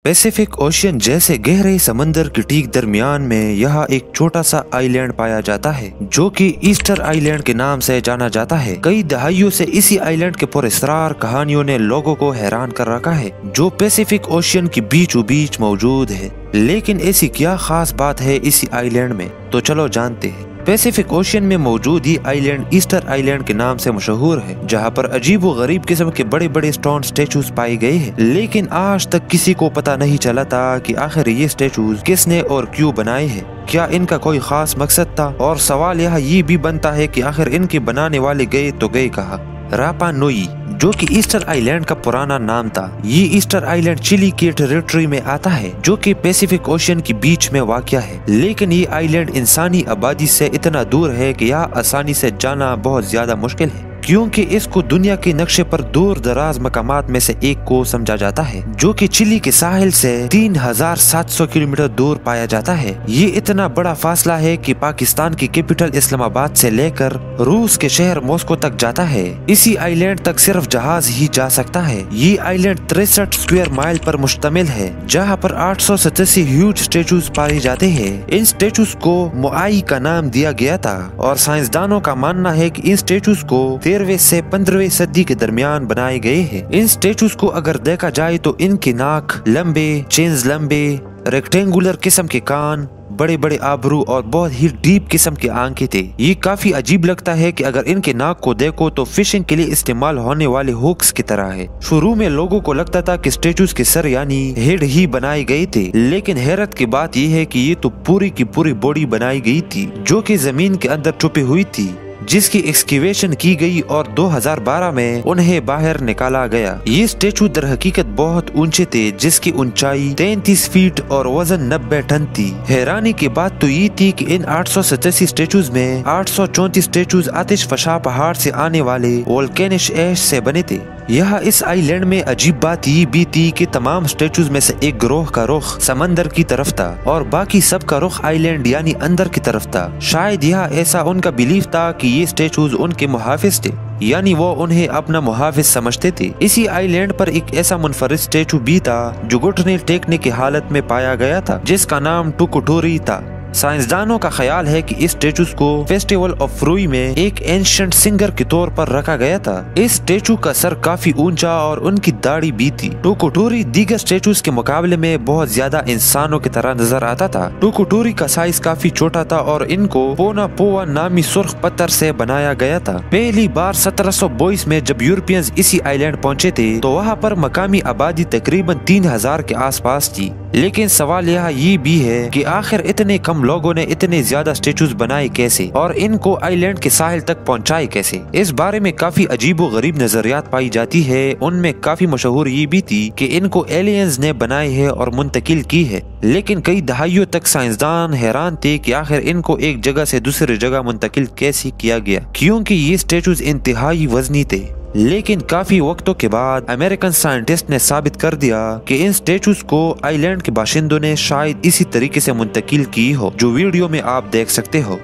Pacific ocean जैसे गहरे समंदर के ठीक दरमियान में यहाँ एक छोटा सा आइलैंड पाया जाता है जो कि ईस्टर आइलैंड के नाम से जाना जाता है। कई दहाइयों से इसी आइलैंड के पुरअसरार कहानियों ने लोगों को हैरान कर रखा है, जो पैसिफिक ओशियन के बीचों बीच मौजूद है। लेकिन ऐसी क्या खास बात है इसी आइलैंड में, तो चलो जानते हैं। पैसिफिक ओशियन में मौजूद ये आइलैंड ईस्टर आइलैंड के नाम से मशहूर है, जहाँ पर अजीब व गरीब किस्म के बड़े बड़े स्टोन स्टेचूज पाए गए हैं। लेकिन आज तक किसी को पता नहीं चला था कि आखिर ये स्टेचूज किसने और क्यों बनाए हैं, क्या इनका कोई खास मकसद था। और सवाल यहाँ ये भी बनता है कि आखिर इनके बनाने वाले गए तो गए कहाँ। रापा नुई, जो कि ईस्टर आइलैंड का पुराना नाम था, ये ईस्टर आइलैंड चिली के टेरिटरी में आता है, जो कि पैसिफिक ओशियन के बीच में वाक़या है। लेकिन ये आइलैंड इंसानी आबादी से इतना दूर है कि यहाँ आसानी से जाना बहुत ज्यादा मुश्किल है, क्योंकि इसको दुनिया के नक्शे पर दूर दराज मकामात में से एक को समझा जाता है, जो कि चिली के साहिल से 3700 किलोमीटर दूर पाया जाता है। ये इतना बड़ा फासला है कि पाकिस्तान की कैपिटल इस्लामाबाद से लेकर रूस के शहर मॉस्को तक जाता है। इसी आइलैंड तक सिर्फ जहाज ही जा सकता है। ये आइलैंड 63 स्क्वायर माइल पर मुश्तमिल है, जहाँ पर 887 ह्यूज स्टेचूज पाए जाते हैं। इन स्टेचूज को मोआई का नाम दिया गया था और साइंसदानों का मानना है कि इन स्टेचूज को 13वीं से 15वीं सदी के दरमियान बनाए गए हैं। इन स्टेचूज को अगर देखा जाए तो इनकी नाक लंबे, चेन्स लंबे, रेक्टेंगुलर किस्म के कान, बड़े बड़े आबरू और बहुत ही डीप किस्म के आंखें थे। ये काफी अजीब लगता है कि अगर इनके नाक को देखो तो फिशिंग के लिए इस्तेमाल होने वाले हुक्स की तरह है। शुरू में लोगों को लगता था कि स्टेचूज के सर यानी हेड ही बनाए गए थे, लेकिन हैरत की बात यह है कि ये तो पूरी की पूरी बॉडी बनाई गई थी, जो कि जमीन के अंदर छुपी हुई थी, जिसकी एक्सकेवेशन की गई और 2012 में उन्हें बाहर निकाला गया। ये स्टेचू दर हकीकत बहुत ऊंचे थे, जिसकी ऊंचाई 33 फीट और वजन 90 टन थी। हैरानी की बात तो ये थी कि इन 887 स्टेचूज में 834 स्टेचूज आतिशफशा पहाड़ से आने वाले वोल्केनिक ऐश से बने थे। यहाँ इस आइलैंड में अजीब बात ये भी थी कि तमाम स्टेचूज में से एक ग्रोह का रुख समंदर की तरफ था और बाकी सब का रुख आइलैंड यानी अंदर की तरफ था। शायद यहाँ ऐसा उनका बिलीफ था कि ये स्टेचूज उनके मुहाफिज थे, यानी वो उन्हें अपना मुहाफिज समझते थे। इसी आइलैंड पर एक ऐसा मुनफरिद स्टेचू भी था जो घुटने टेकने की हालत में पाया गया था, जिसका नाम टुकुटोरी था। साइंसदानों का ख्याल है कि इस स्टेचूज को फेस्टिवल ऑफ फ्रूई में एक एंशिएंट सिंगर के तौर पर रखा गया था। इस स्टेचू का सर काफी ऊंचा और उनकी दाढ़ी भी थी। टुकुटोरी दीगर स्टेचूज के मुकाबले में बहुत ज्यादा इंसानों की तरह नजर आता था। टुकुटोरी का साइज काफी छोटा था और इनको पोना पोवा नामी सुर्ख पत्थर से बनाया गया था। पहली बार 1722 में जब यूरोपियंस इसी आइलैंड पहुंचे थे तो वहाँ पर मकामी आबादी तकरीबन 3000 के आसपास थी। लेकिन सवाल यहाँ ये भी है कि आखिर इतने कम लोगों ने इतने ज्यादा स्टेचूज बनाए कैसे और इनको आइलैंड के साहिल तक पहुंचाए कैसे। इस बारे में काफी अजीब व गरीब नजरियात पाई जाती है। उनमें काफी मशहूर ये भी थी कि इनको एलियंस ने बनाए है और मुंतकिल की है। लेकिन कई दहाइयों तक साइंसदान हैरान थे कि आखिर इनको एक जगह से दूसरी जगह मुंतकिल कैसे किया गया, क्योंकि ये स्टेचूज इंतहाई वजनी थे। लेकिन काफी वक्तों के बाद अमेरिकन साइंटिस्ट ने साबित कर दिया कि इन स्टेचूज को आइलैंड के बाशिंदों ने शायद इसी तरीके से मुंतकिल की हो, जो वीडियो में आप देख सकते हो।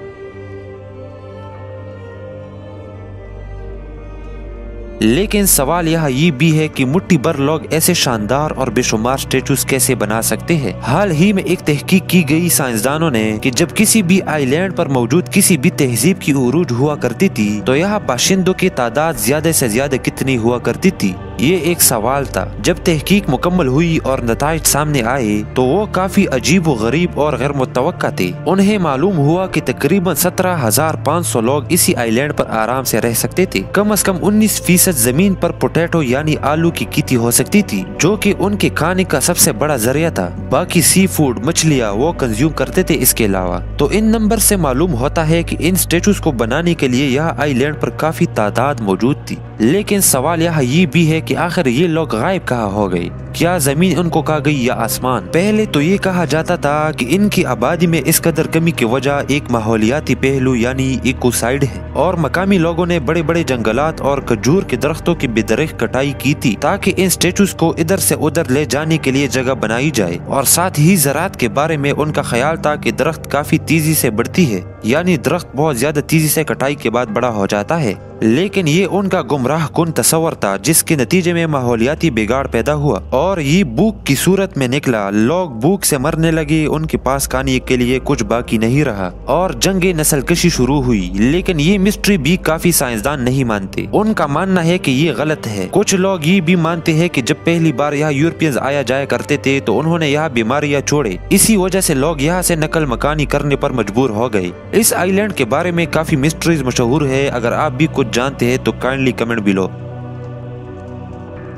लेकिन सवाल यहाँ ये भी है कि मुट्ठी भर लोग ऐसे शानदार और बेशुमार स्टेचूज कैसे बना सकते हैं। हाल ही में एक तहकीक की गई साइंसदानों ने कि जब किसी भी आइलैंड पर मौजूद किसी भी तहजीब की उरूज हुआ करती थी तो यहाँ बाशिंदों की तादाद ज्यादा से ज्यादा कितनी हुआ करती थी। ये एक सवाल था। जब तहकीक मुकम्मल हुई और नताइज सामने आए तो वो काफी अजीब व गरीब और गैर मुतवक्का थे। उन्हें मालूम हुआ कि तकरीबन 17,500 लोग इसी आइलैंड पर आराम से रह सकते थे। कम से कम 19% जमीन पर पोटैटो यानी आलू की खेती हो सकती थी, जो कि उनके खाने का सबसे बड़ा जरिया था। बाकी सी फूड मछलियाँ वो कंज्यूम करते थे इसके अलावा। तो इन नंबर से मालूम होता है कि इन स्टेचूज को बनाने के लिए यहाँ आइलैंड पर काफी तादाद मौजूद थी। लेकिन सवाल यहाँ ये भी है कि आखिर ये लोग गायब कहाँ हो गए। क्या जमीन उनको खा गई या आसमान? पहले तो ये कहा जाता था कि इनकी आबादी में इस कदर कमी की वजह एक माहौलियाती पहलू यानी इकोसाइड है और मकामी लोगों ने बड़े बड़े जंगलात और खजूर के दरख्तों की बेदरख कटाई की थी ताकि इन स्टेचूज को इधर से उधर ले जाने के लिए जगह बनाई जाए। और साथ ही ज़राअत के बारे में उनका ख्याल था कि दरख्त काफी तेजी से बढ़ती है, यानी दरख्त बहुत ज्यादा तेजी से कटाई के बाद बड़ा हो जाता है। लेकिन ये उनका गुमराह कुन तस्वर था, जिसके नतीजे में माहौलियाती बिगाड़ पैदा हुआ और ये भूख की सूरत में निकला। लोग भूख से मरने लगे, उनके पास खाने के लिए कुछ बाकी नहीं रहा और जंगे नस्ल कशी शुरू हुई। लेकिन ये मिस्ट्री भी काफी साइंसदान नहीं मानते। उनका मानना है कि ये गलत है। कुछ लोग ये भी मानते हैं कि जब पहली बार यहाँ यूरोपियंस आया जाया करते थे तो उन्होंने यहाँ बीमारियां छोड़े, इसी वजह से लोग यहाँ से नकल मकानी करने पर मजबूर हो गए। इस आइलैंड के बारे में काफी मिस्ट्रीज मशहूर है। अगर आप भी कुछ जानते हैं तो काइंडली कमेंट बिलो।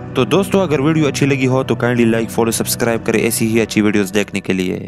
तो दोस्तों, अगर वीडियो अच्छी लगी हो तो काइंडली लाइक, फॉलो, सब्सक्राइब करें ऐसी ही अच्छी वीडियोस देखने के लिए।